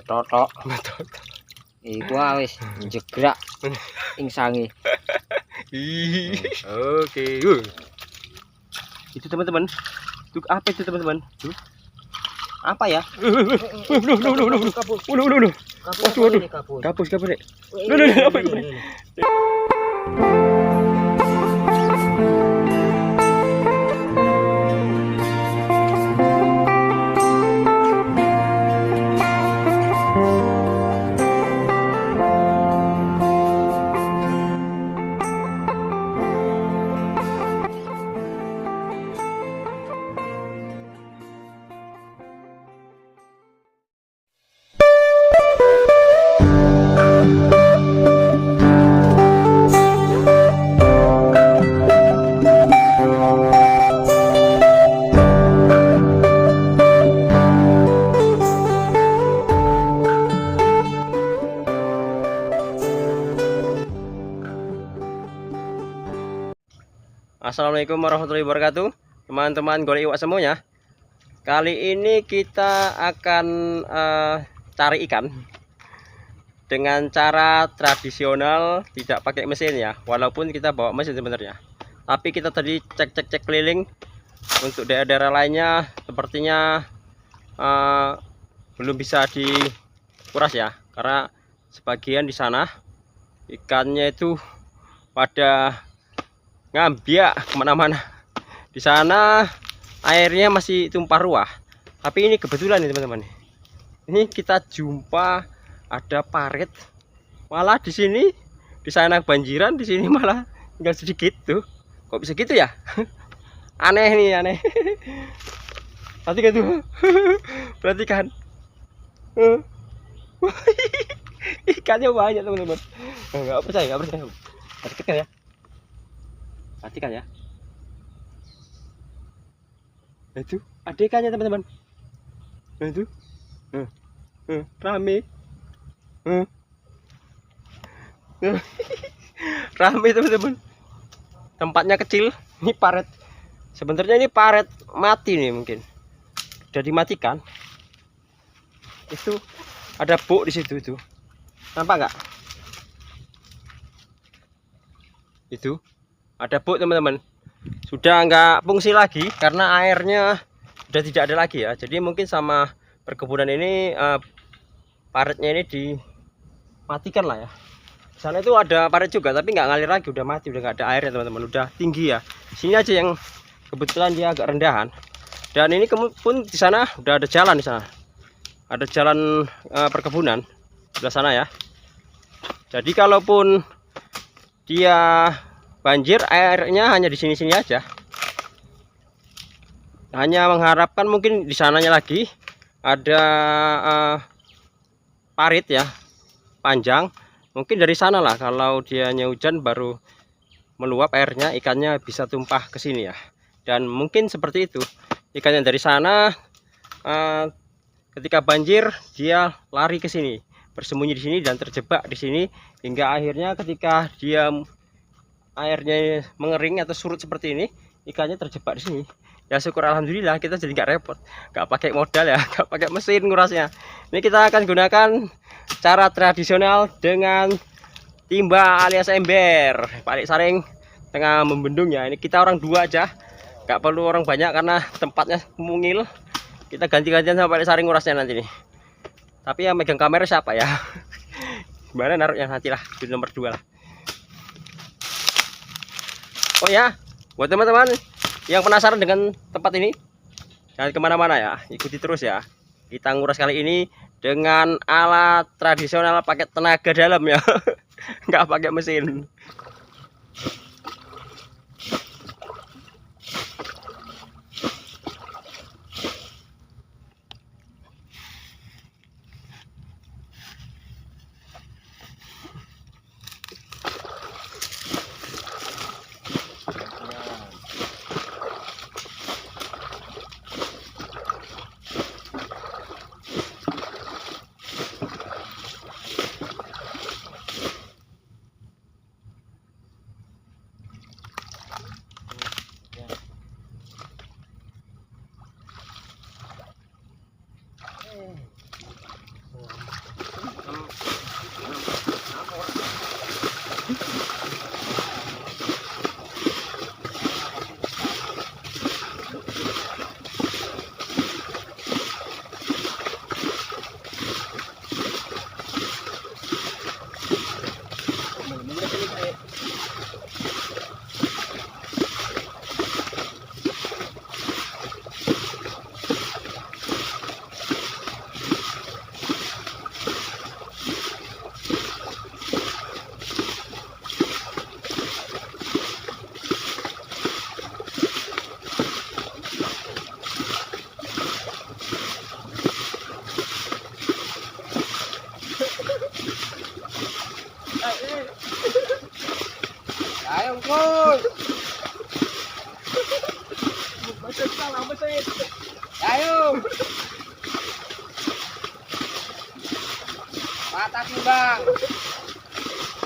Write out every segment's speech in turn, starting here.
Totok. Iku wis jegrak ing sange. Oke. Itu teman-teman. Itu apa itu teman-teman? Apa ya? Waduh. Kapus. Apa itu? Assalamualaikum warahmatullahi wabarakatuh, teman-teman golek iwak semuanya. Kali ini kita akan cari ikan dengan cara tradisional, tidak pakai mesin ya. Walaupun kita bawa mesin sebenarnya, tapi kita tadi cek keliling untuk daerah-daerah lainnya, sepertinya belum bisa dikuras ya, karena sebagian di sana ikannya itu pada ngambiak kemana-mana. Di sana airnya masih tumpah ruah, tapi ini kebetulan nih teman-teman, ini kita jumpa ada parit, malah di sini, di sana banjiran, di sini malah tinggal sedikit tuh. Kok bisa gitu ya? Aneh nih, aneh. Perhatikan tuh. Perhatikan. Ikannya banyak teman-teman. Nggak percaya. Perhatikan ya. Perhatikan ya. Itu ada ikannya teman-teman. Itu rame. Rame teman-teman. Tempatnya kecil. Ini paret. Sebenarnya ini paret mati nih, mungkin udah dimatikan. Itu ada buk di situ itu. Nampak nggak? Itu ada buk teman-teman, sudah nggak fungsi lagi karena airnya sudah tidak ada lagi ya. Jadi mungkin sama perkebunan ini paretnya ini dimatikan lah ya. Di sana itu ada paret juga tapi nggak ngalir lagi, udah mati, udah nggak ada airnya teman-teman, udah tinggi ya. Sini aja yang kebetulan dia agak rendahan. Dan ini pun di sana udah ada jalan, di sana ada jalan perkebunan sebelah sana ya. Jadi kalaupun dia banjir, airnya hanya di sini-sini aja. Hanya mengharapkan mungkin di sananya lagi ada parit ya, panjang. Mungkin dari sana lah, kalau dia hujan baru meluap airnya, ikannya bisa tumpah ke sini ya. Dan mungkin seperti itu, ikannya dari sana ketika banjir dia lari ke sini, bersembunyi di sini dan terjebak di sini, hingga akhirnya ketika dia airnya mengering atau surut seperti ini, ikannya terjebak di sini. Ya syukur alhamdulillah kita jadi nggak repot, nggak pakai modal ya, nggak pakai mesin ngurasnya. Ini kita akan gunakan cara tradisional dengan timba alias ember, balik saring tengah membendung ya. Ini kita orang dua aja, nggak perlu orang banyak karena tempatnya mungil. Kita ganti-gantian sama balik saring ngurasnya nanti nih. Tapi yang megang kamera siapa ya? Gimana naruhnya nantilah di nomor 2 lah. Oh ya, buat teman-teman yang penasaran dengan tempat ini, jangan kemana-mana ya, ikuti terus ya. Kita nguras kali ini dengan alat tradisional pakai tenaga dalam ya, nggak pakai mesin. Tangkul. Ayo. Patah timbang.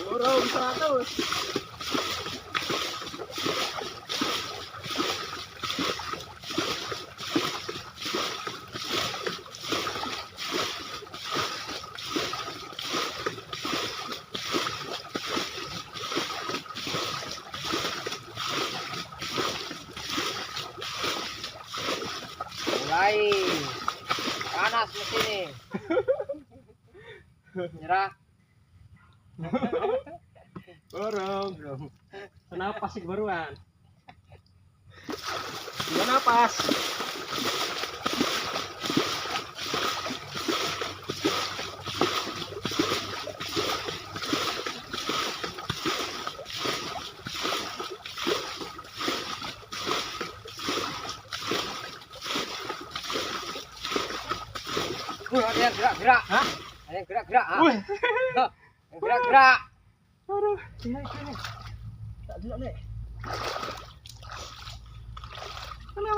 Burung 100. Mulai. Panas mesin ini. Nyerah. Belum. Kenapa sih baruan? Gimana napas? Ada yang gerak-gerak. Hah? Ada yang gerak-gerak. Wih. Yang gerak-gerak. Aduh, ini. Tak dulu nih. Mana?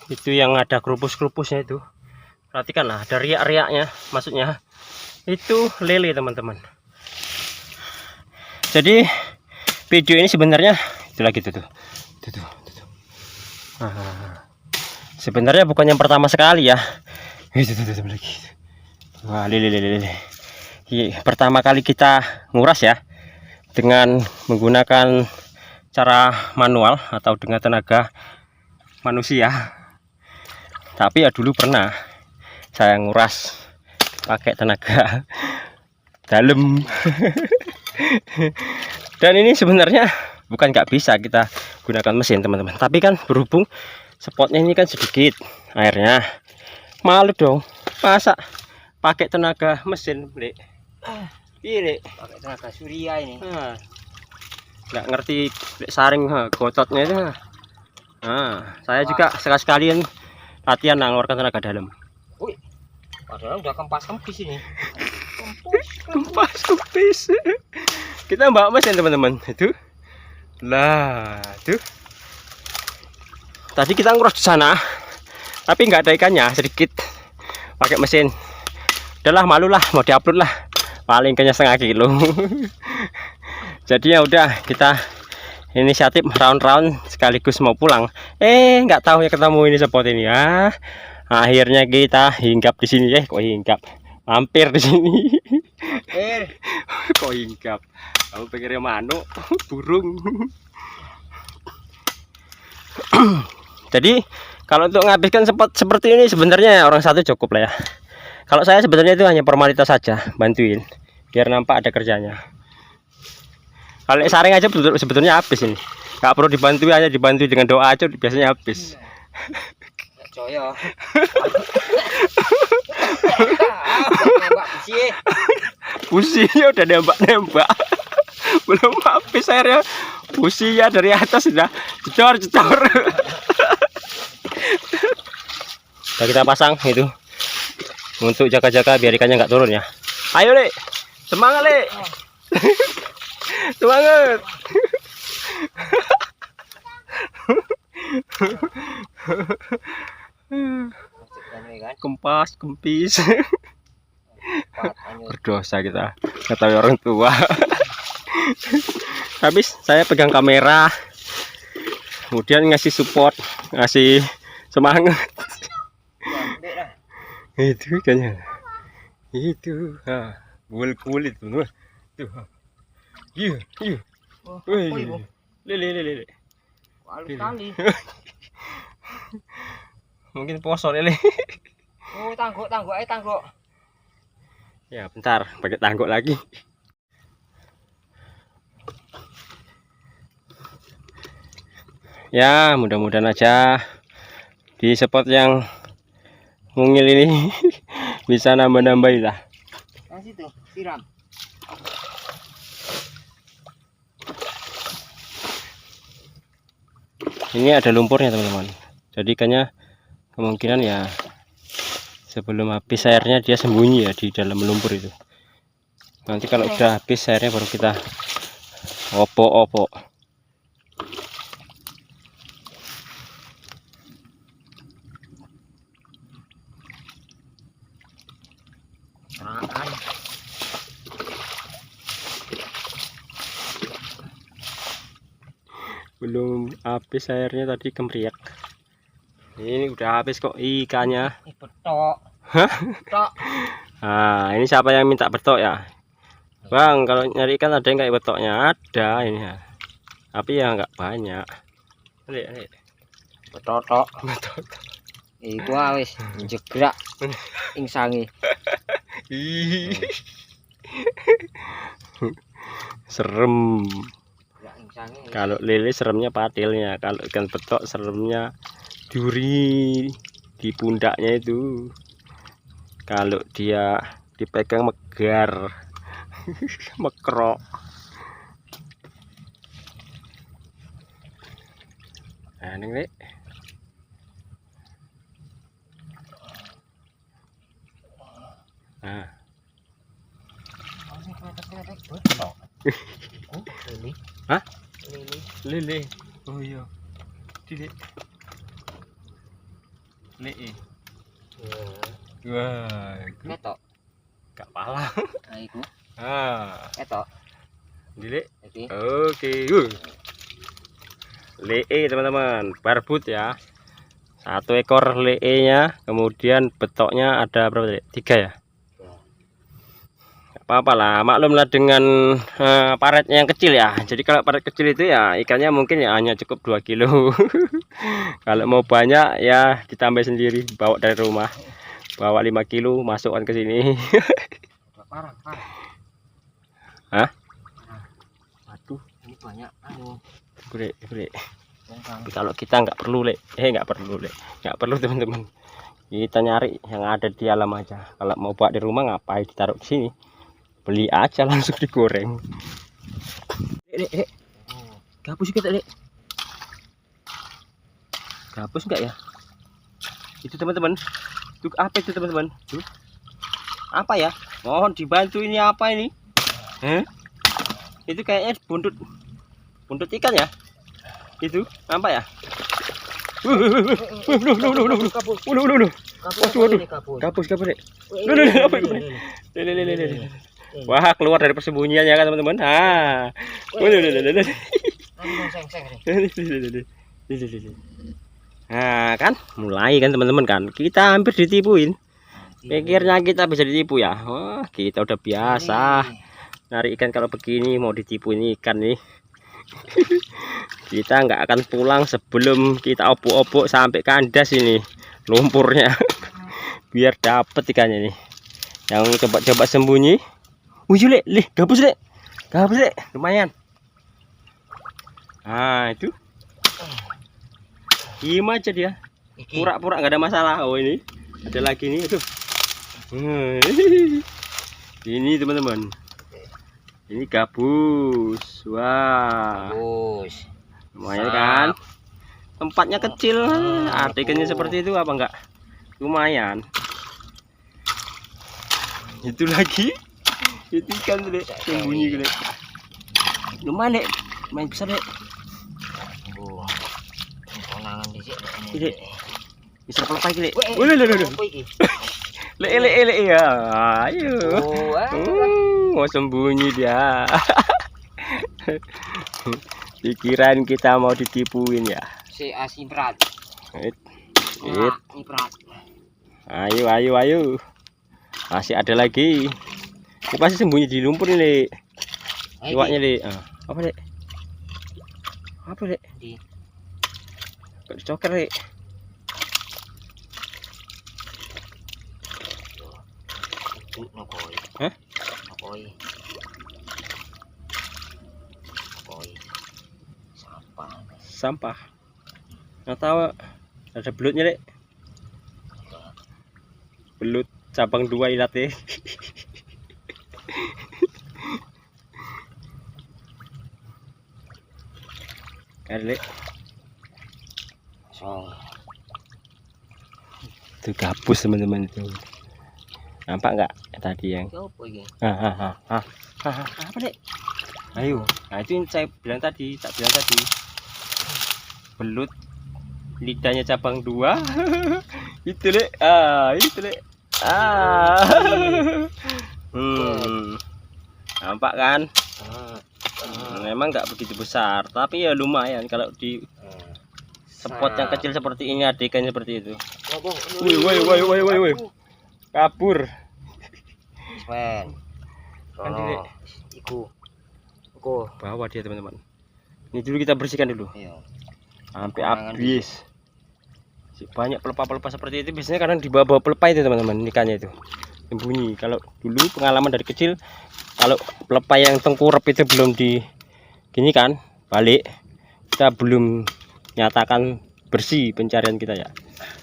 Itu yang ada kerupus-kerupusnya itu. Perhatikanlah, ada riak-riaknya, maksudnya itu lele, teman-teman. Jadi video ini sebenarnya itu lagi tuh. Sebenarnya bukan yang pertama sekali ya. Itu lagi. Wah, lele. Pertama kali kita nguras ya dengan menggunakan cara manual atau dengan tenaga manusia. Tapi ya dulu pernah saya nguras pakai tenaga dalam. Dan ini sebenarnya bukan nggak bisa kita gunakan mesin, teman-teman. Tapi kan berhubung spotnya ini kan sedikit airnya, malu dong masa pakai tenaga mesin, Lek. Iya, Pakai tenaga surya ini. Nggak ngerti saring gototnya itu. Saya juga sekali-sekalian latihan mengeluarkan tenaga dalam. Wih, padahal udah kempis ini. Kempis. Kita bawa mesin, teman-teman. Itu lah, tuh. Tadi kita ngurus di sana, tapi nggak ada ikannya, sedikit. Pakai mesin. Udahlah, malu lah, mau diupload lah. Paling ikannya setengah kilo. Jadi ya udah, kita inisiatif round-round sekaligus mau pulang. Nggak tahu ya ketemu ini spot ini ya. Akhirnya kita hinggap di sini. Kok hinggap? Mampir di sini. Kok hinggap? Kamu pikirnya manuk, burung. Jadi kalau untuk menghabiskan spot seperti ini sebenarnya orang satu cukup lah ya. Kalau saya sebenarnya itu hanya formalitas saja, bantuin biar nampak ada kerjanya. Kalau saring aja sebetulnya habis ini. Nggak perlu dibantu, hanya dibantu dengan doa aja biasanya habis. Coyo. Businya udah nembak. Belum habis airnya. Businya dari atas sudah jedor. Udah kita pasang itu untuk jaga-jaga biar ikannya nggak turun ya. Ayo, Lek, semangat, Lek. Semangat. Kempis. Berdosa kita kata orang tua. Habis saya pegang kamera, kemudian ngasih support, ngasih semangat. Itu ikannya. Itu, kulit tuh. Tuh. Iya. Wih. Lele. Kali. Mungkin poso lele. Oh, tangguk. Ya, bentar, pakai tangguk lagi. Ya, mudah-mudahan aja di spot yang mungil ini bisa nambah-nambahin lah. Nah, situ, siram. Ini ada lumpurnya, teman-teman. Jadi ikannya kemungkinan ya sebelum habis airnya dia sembunyi ya di dalam lumpur itu. Nanti kalau udah habis airnya baru kita opok-opok. Makan. Belum habis airnya tadi kemeriak. Ini udah habis kok ikannya. Betok. Hah? Betok. Nah, ini siapa yang minta betok ya? Bang, kalau nyari ikan ada yang kayak betoknya? Ada ini ya. Tapi ya nggak banyak. Lihat. Betok. Iku wis jegrak ing sangi. Serem. Jegrak ing sangi. Kalau lele seremnya patilnya, kalau ikan betok seremnya duri di pundaknya itu. Kalau dia dipegang megar, mekrok. Nah, ini Lek. Nah, Betok. Lili. hah? Lili. Lele. Oh iya. Dilek. Lele. Wah, Betok. gak pala. Nah iku. Ah, Betok. dilek. Iki. Oke. Lee teman-teman, barbut ya. 1 ekor lee-nya, kemudian betoknya ada berapa tadi? 3 ya. Gak apa-apa lah, maklumlah dengan paretnya yang kecil ya. Jadi kalau paret kecil itu ya ikannya mungkin ya hanya cukup 2 kilo. Kalau mau banyak ya ditambah sendiri, bawa dari rumah. Bawa 5 kilo, masukkan ke sini. Parah. Hah? Waduh, ini banyak anu. Bre. Bongkang. Kalau kita nggak perlu nggak perlu teman-teman. Kita nyari yang ada di alam aja. Kalau mau buat di rumah ngapain ditaruh di sini? Beli aja langsung digoreng. Lek. Gabus kita, Lek. Gabus enggak ya? Itu teman-teman. Itu apa itu teman-teman? Tuh. Apa ya? Mohon dibantu, ini apa ini? Itu kayaknya buntut ikan ya? Itu apa ya? Gabus. Apa itu? Wah, keluar dari persembunyiannya kan teman-teman. Nah kan, mulai kan teman-teman kan. Kita hampir ditipuin. Pikirnya kita bisa ditipu ya. Wah, kita udah biasa nyari ikan kalau begini, mau ditipu ini ikan nih. Kita nggak akan pulang sebelum kita obok-obok sampai kandas ini lumpurnya. Biar dapet ikannya nih. Yang coba sembunyi. Wih, Lek, gabus Lek, lumayan. Nah itu, diem aja dia, pura-pura nggak ada masalah. Oh ini ada lagi nih, aduh. Ini teman-teman, ini gabus. Wah, Gabus. lumayan kan? Tempatnya kecil, ikannya seperti itu apa enggak? Lumayan. Itu lagi, itu ikan tuh, Lek, sembunyi, Lek. Lumayan, Lek, main besar, Lek. Konangan di sini. Lek, bisa pelepah iki, Lek. Apa iki? Lek ya. Ayo. Mau sembunyi dia. Pikiran kita mau ditipuin ya. Si asiprat. Asiprat. Ayo. Masih ada lagi. Ini pasti sembunyi di lumpur nih, Lek. Iwaknya, Lek. Apa, Lek? Apa, Lek? Kok dicoker, Lek? Hah? Nokoi. Sampah. Nggak tahu. Ada belutnya, Lek. Belut cabang 2 ilate. Kan, Lek. Itu gabus teman-teman itu. Nampak nggak tadi yang Apa iki? apa dek? Ayo, nah itu yang saya bilang tadi, tak bilang tadi. Belut lidahnya cabang 2. Itu dek, itu dek. Nampak kan? Memang nggak begitu besar, tapi ya lumayan kalau di spot yang kecil seperti ini, ada ikan seperti itu. Woi. Kabur. Sven. Kan Dek. Iku. Bawa dia teman-teman. Ini dulu kita bersihkan dulu. Iya. Sampai habis. Banyak pelepah-pelepah seperti itu biasanya kadang di bawah pelepah itu teman-teman, ikannya itu. Sembunyi. Kalau dulu pengalaman dari kecil, kalau pelepah yang tengkurap itu belum di gini kan, balik, kita belum nyatakan bersih pencarian kita ya.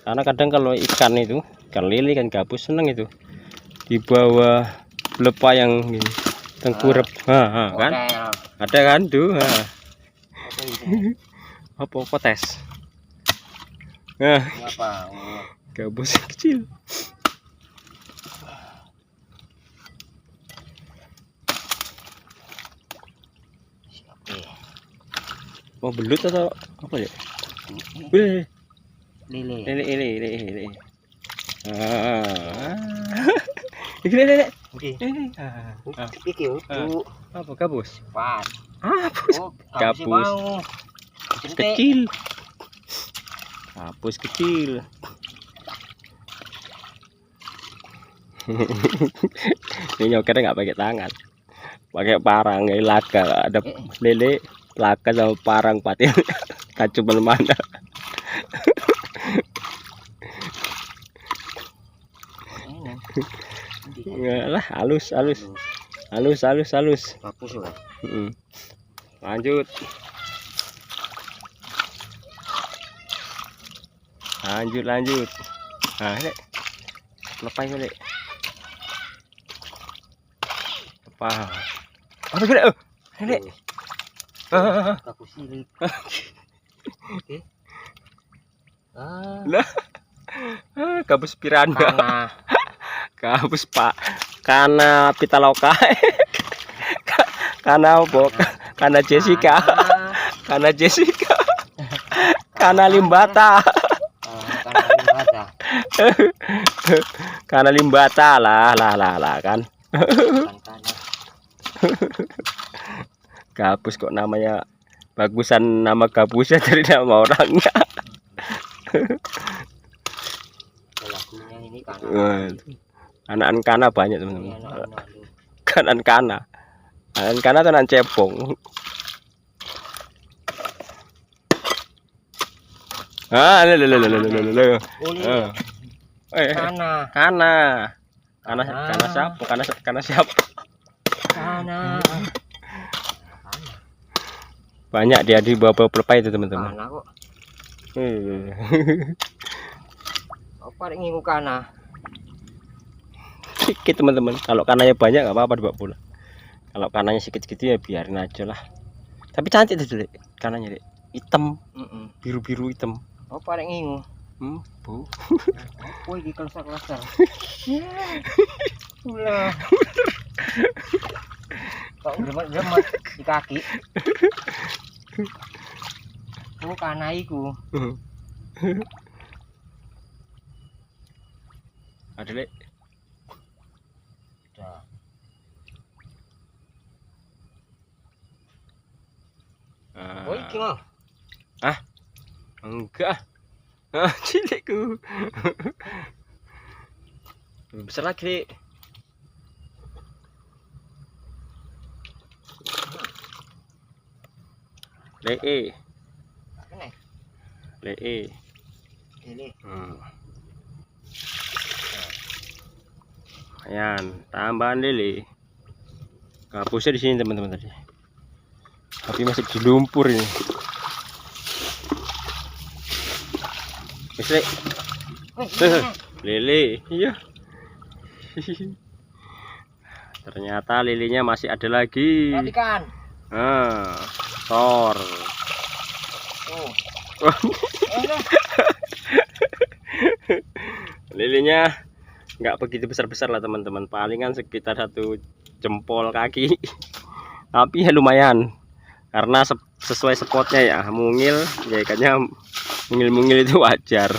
Karena kadang kalau ikan itu, ikan lele, ikan gabus seneng itu di bawah pelepah yang gini, tengkurap. Kan? Ada kan tuh. Apa kotes? Nah, apa? gabus kecil. Mau belut atau apa ya? Wih, Lele. lele. Ini lele. Oke. Ah. Iki utuh. Apa gabus? Pas. Gabus. Oh, Gabus kecil. Gabus kecil. Ini nyokernya nggak pakai tangan, pakai parang. Laga ada lele, laga sama parang patin. Kacau mana? Lah, halus. Bagus ya. Lanjut. Nah, Dek. Lepas ini, Dek. Apa? Apa gede? Dek. Bagus silik. Oke. Lah. Gabus piranda. Gabus Pak. Kana pitaloka. Kana apa? Kana Jessica. Kana limbata. Kana limbata lah kan. Gabus kok namanya bagusan nama gabusnya dari nama orangnya. Lagunya ini kan. Anak kana banyak teman-teman. Kanan kana tuh nan cepong. Kana siapa? Banyak dia di bawah pelepah itu teman-teman. Kana kok. Apa ngingu kana? Sedikit teman-teman. Kalau kananya banyak nggak apa-apa dibawa pulang. Kalau kananya sedikit-sedikit ya biarin aja lah. Tapi cantik tuh Dek. Kananya Dek. Hitam, biru-biru hitam. Oh, parek ngingu. Bu. Oh, iki kelesar-kelesar. Ulah. Kok gemet di kaki. Oh, kana iku. Ada Dek. Oh, iki mah. Enggak. Cilikku. Besar lagi, Dek. Lee. Ini. Ayan, tambahan lele. Gabusnya di sini teman-teman tadi. Tapi masih di lumpur ini. Misle. Lele, iya. Ternyata lelenya masih ada lagi. Perhatikan. Tor. Oh. Lelenya nggak begitu besar-besar lah teman-teman, palingan sekitar 1 jempol kaki. Tapi ya lumayan karena sesuai spotnya ya, mungil ya, ikannya mungil-mungil itu wajar.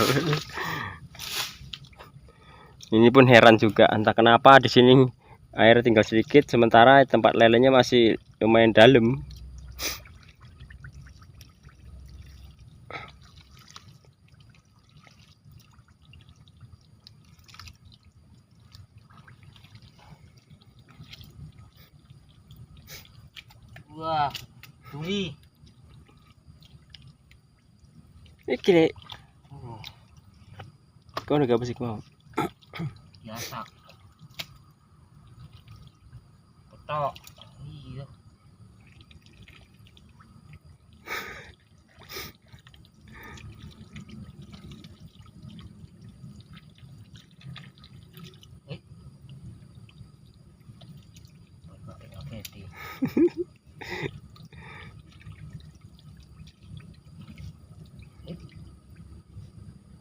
Ini pun heran juga, entah kenapa di sini air tinggal sedikit, sementara tempat lelenya masih lumayan dalam. Wah, tuli. Iki nek. Kau nggak apa sih mau? Biasa. Petok. Iya. Oke, di.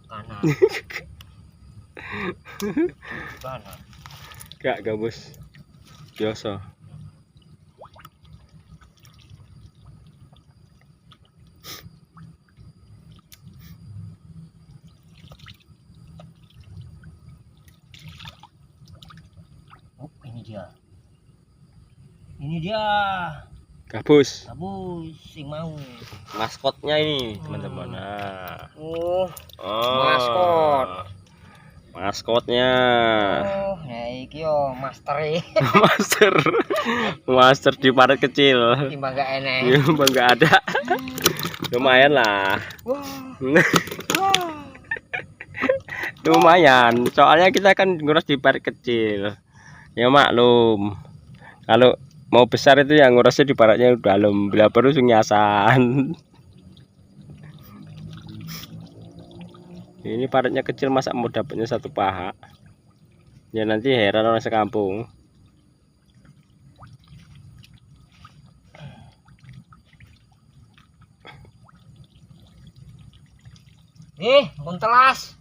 Kanan. Kanan. Gak bos, biasa. Oh, ini dia. Ini dia. Gabus, Gabus sing mau. maskotnya ini teman-teman. Nah, Oh, oh, maskot. maskotnya. Oh, nah iki yo master e. master di paret kecil. Timbang gak enek. Ya, bang nggak ada. Lumayan lah. Wah. Wah. Lumayan, soalnya kita kan nguras di paret kecil. Ya maklum, kalau mau besar itu yang ngurasnya di paratnya dalam, bila perlu sunyasan. Ini paratnya kecil, masa mau dapatnya 1 paha. Ya nanti heran orang sekampung. Pun telas.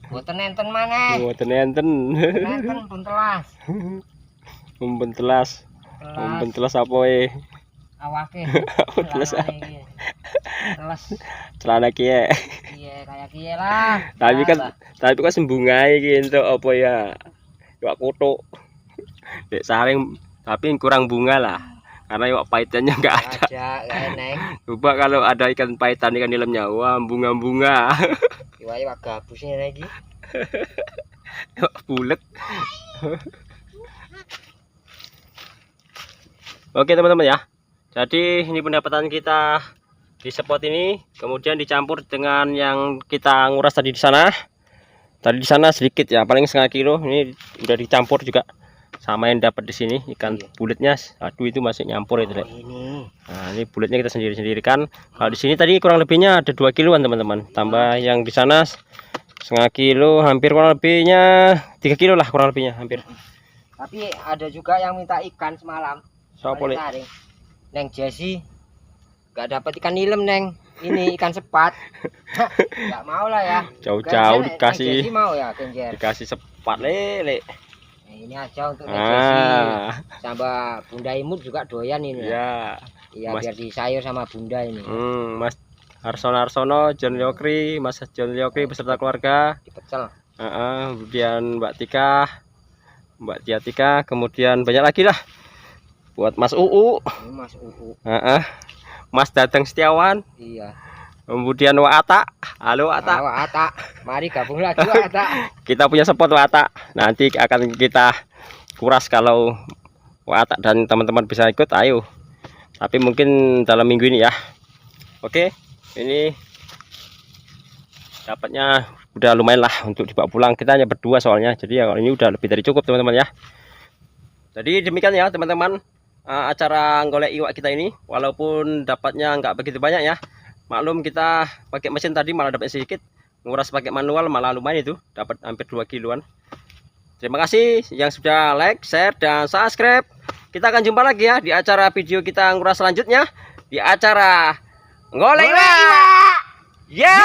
Mboten enten maneh. Mboten enten. Enten pun telas. Mumpun telas. Mumpun telas apa Awake. Telas. Telas. Celana kie. Iya, kayak kiye lah. Tapi kan sembungai iki entuk apa ya? Iwak kutuk. Dek saring tapi kurang bunga lah. Karena iwak paitannya enggak ada. Enggak enek. Coba kalau ada ikan paitan, ikan nilamnya, wah bunga-bunga. Iwak gabus ini lagi. Bulet. Oke teman-teman ya. Jadi ini pendapatan kita di spot ini, kemudian dicampur dengan yang kita nguras tadi di sana. Tadi di sana sedikit ya, paling 1/2 kilo. Ini udah dicampur juga sama yang dapat di sini ikan buletnya. Aduh, itu masih nyampur itu, Dek. Ini. Nah, ini buletnya kita sendiri-sendirikan. Kalau di sini tadi kurang lebihnya ada 2 kiloan teman-teman. Tambah yang di sana 1/2 kilo, hampir kurang lebihnya 3 kilo lah kurang lebihnya hampir. Tapi ada juga yang minta ikan semalam. Sopo Lek? Neng Jesse gak dapat ikan nilem, Neng. Ini ikan sepat. Gak mau lah ya. Jauh-jauh Neng dikasih. Jesse mau ya, Kenjer. Dikasih sepat, Lek. Nah, ini aja untuk Neng Jesse. Ah. Sama Bunda Imut juga doyan ini. Ya. Iya, Mas. biar disayur sama Bunda ini. Mas Arsono, John Liokri, Mas John Liokri beserta keluarga. Dipecel. Kemudian Mbak Tika, Mbak Tia, kemudian banyak lagi lah. Buat Mas UU. Ini Mas UU. Mas Dadang Setiawan. Iya. Kemudian Wak Ata. Halo Wak Ata. Wak Ata. Mari gabung lagi Wak Ata. Kita punya spot Wak Ata. Nanti akan kita kuras kalau Wak Ata dan teman-teman bisa ikut, ayo. Tapi mungkin dalam minggu ini ya. Oke, ini dapatnya udah lumayan lah untuk dibawa pulang. Kita hanya berdua soalnya, jadi ya ini udah lebih dari cukup teman-teman ya. Jadi demikian ya teman-teman, acara golek iwak kita ini, walaupun dapatnya nggak begitu banyak ya. Maklum kita pakai mesin tadi malah dapat sedikit, nguras pakai manual malah lumayan itu, dapat hampir 2 kiloan. Terima kasih yang sudah like, share, dan subscribe. Kita akan jumpa lagi ya di acara video kita nguras selanjutnya, di acara golek iwak. Ya.